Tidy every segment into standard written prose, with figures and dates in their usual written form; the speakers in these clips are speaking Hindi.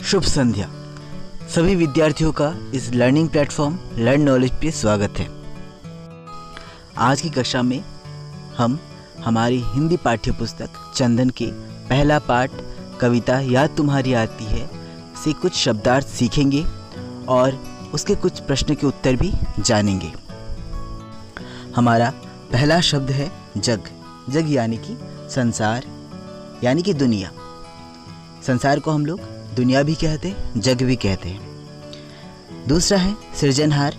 शुभ संध्या। सभी विद्यार्थियों का इस लर्निंग प्लेटफॉर्म लर्न नॉलेज पे स्वागत है। आज की कक्षा में हम हमारी हिंदी पाठ्य पुस्तक चंदन के पहला पाठ कविता याद तुम्हारी आती है से कुछ शब्दार्थ सीखेंगे और उसके कुछ प्रश्न के उत्तर भी जानेंगे। हमारा पहला शब्द है जग। जग यानी कि संसार यानी कि दुनिया। संसार को हम लोग दुनिया भी कहते हैं, जग भी कहते हैं। दूसरा है सृजनहार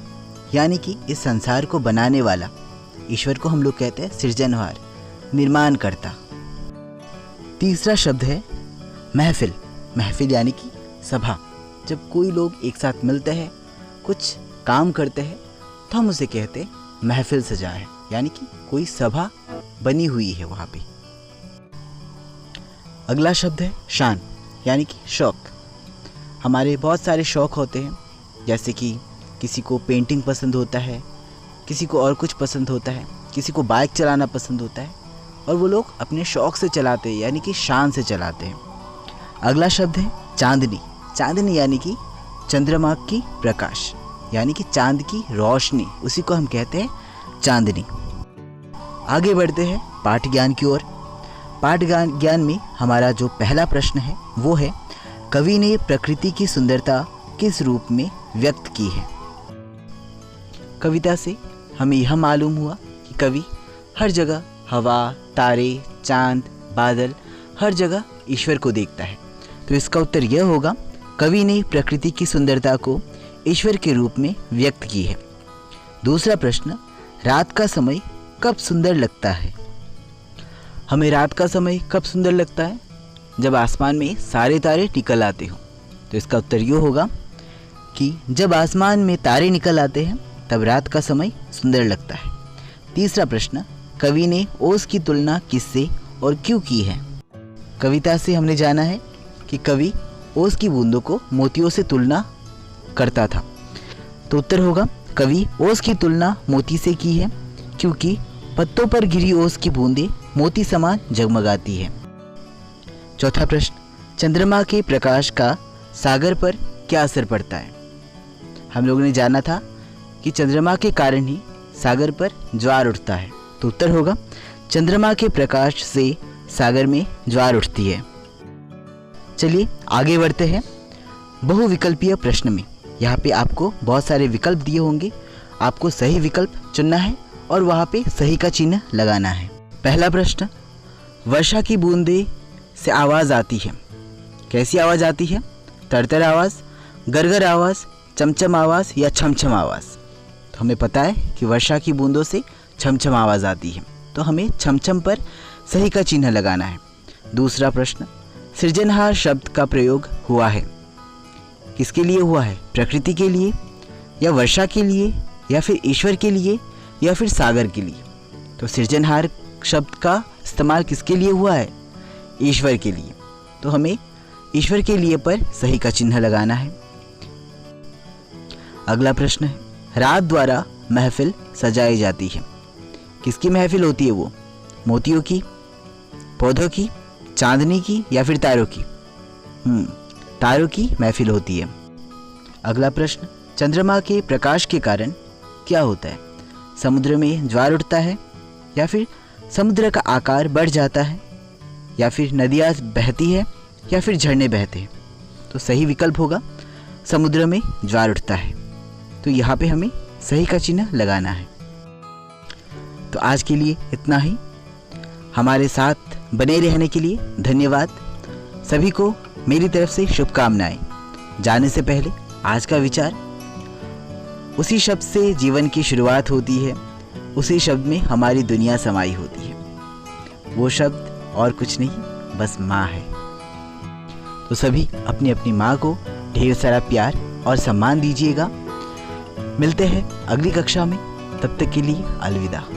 यानी कि इस संसार को बनाने वाला। ईश्वर को हम लोग कहते हैं सृजनहार, निर्माण करता। तीसरा शब्द है महफिल। महफिल यानी कि सभा। जब कोई लोग एक साथ मिलते हैं, कुछ काम करते हैं, तो हम उसे कहते हैं महफिल सजा है, यानी कि कोई सभा बनी हुई है वहाँ पे। अगला शब्द है शान यानी कि शौक। हमारे बहुत सारे शौक होते हैं, जैसे कि किसी को पेंटिंग पसंद होता है, किसी को और कुछ पसंद होता है, किसी को बाइक चलाना पसंद होता है, और वो लोग अपने शौक से चलाते हैं, यानी कि शान से चलाते हैं। अगला शब्द है चांदनी। चांदनी यानी कि चंद्रमा की प्रकाश, यानी कि चांद की रोशनी, उसी को हम कहते हैं चांदनी। आगे बढ़ते हैं पाठ ज्ञान की ओर। पाठ ज्ञान में हमारा जो पहला प्रश्न है वो है कवि ने प्रकृति की सुंदरता किस रूप में व्यक्त की है। कविता से हमें यह मालूम हुआ कि कवि हर जगह हवा, तारे, चांद, बादल, हर जगह ईश्वर को देखता है। तो इसका उत्तर यह होगा कवि ने प्रकृति की सुंदरता को ईश्वर के रूप में व्यक्त की है। दूसरा प्रश्न, रात का समय कब सुंदर लगता है। हमें रात का समय कब सुंदर लगता है? जब आसमान में सारे तारे निकल आते हों। तो इसका उत्तर ये होगा कि जब आसमान में तारे निकल आते हैं तब रात का समय सुंदर लगता है। तीसरा प्रश्न, कवि ने ओस की तुलना किससे और क्यों की है। कविता से हमने जाना है कि कवि ओस की बूंदों को मोतियों से तुलना करता था। तो उत्तर होगा कवि ओस की तुलना मोती से की है, क्योंकि पत्तों पर गिरी ओस की बूंदें मोती समान जगमगाती है। चौथा प्रश्न, चंद्रमा के प्रकाश का सागर पर क्या असर पड़ता है। हम लोगों ने जाना था कि चंद्रमा के कारण ही सागर पर ज्वार उठता है। तो उत्तर होगा चंद्रमा के प्रकाश से सागर में ज्वार उठती है। चलिए आगे बढ़ते हैं बहुविकल्पीय प्रश्न में। यहाँ पे आपको बहुत सारे विकल्प दिए होंगे, आपको सही विकल्प चुनना है और वहाँ पे सही का चिन्ह लगाना है। पहला प्रश्न, वर्षा की बूंदे से आवाज़ आती है। कैसी आवाज़ आती है? तरतर आवाज़, गरगर आवाज़, चमचम आवाज़ या छमछम आवाज़। तो हमें पता है कि वर्षा की बूंदों से छमछम आवाज़ आती है, तो हमें छमछम पर सही का चिन्ह लगाना है। दूसरा प्रश्न, सृजनहार शब्द का प्रयोग हुआ है। किसके लिए हुआ है? प्रकृति के लिए, या वर्षा के लिए, या फिर ईश्वर के लिए, या फिर सागर के लिए। तो सृजनहार शब्द का इस्तेमाल किसके लिए हुआ है? ईश्वर के लिए। तो हमें ईश्वर के लिए पर सही का चिन्ह लगाना है। अगला प्रश्न है, रात द्वारा महफिल सजाई जाती है। किसकी महफिल होती है वो? मोतियों की, पौधों की, चांदनी की, या फिर तारों की? तारों की महफिल होती है। अगला प्रश्न, चंद्रमा के प्रकाश के कारण क्या होता है? समुद्र में ज्वार उठता है, या फिर समुद्र का आकार बढ़ जाता है, या फिर नदियाँ बहती है, या फिर झरने बहते हैं? तो सही विकल्प होगा समुद्र में ज्वार उठता है। तो यहाँ पे हमें सही का चिन्ह लगाना है। तो आज के लिए इतना ही। हमारे साथ बने रहने के लिए धन्यवाद। सभी को मेरी तरफ से शुभकामनाएं। जाने से पहले आज का विचार, उसी शब्द से जीवन की शुरुआत होती है, उसी शब्द में हमारी दुनिया समाई होती है। वो शब्द और कुछ नहीं, बस माँ है। तो सभी अपनी अपनी माँ को ढेर सारा प्यार और सम्मान दीजिएगा। मिलते हैं अगली कक्षा में, तब तक के लिए अलविदा।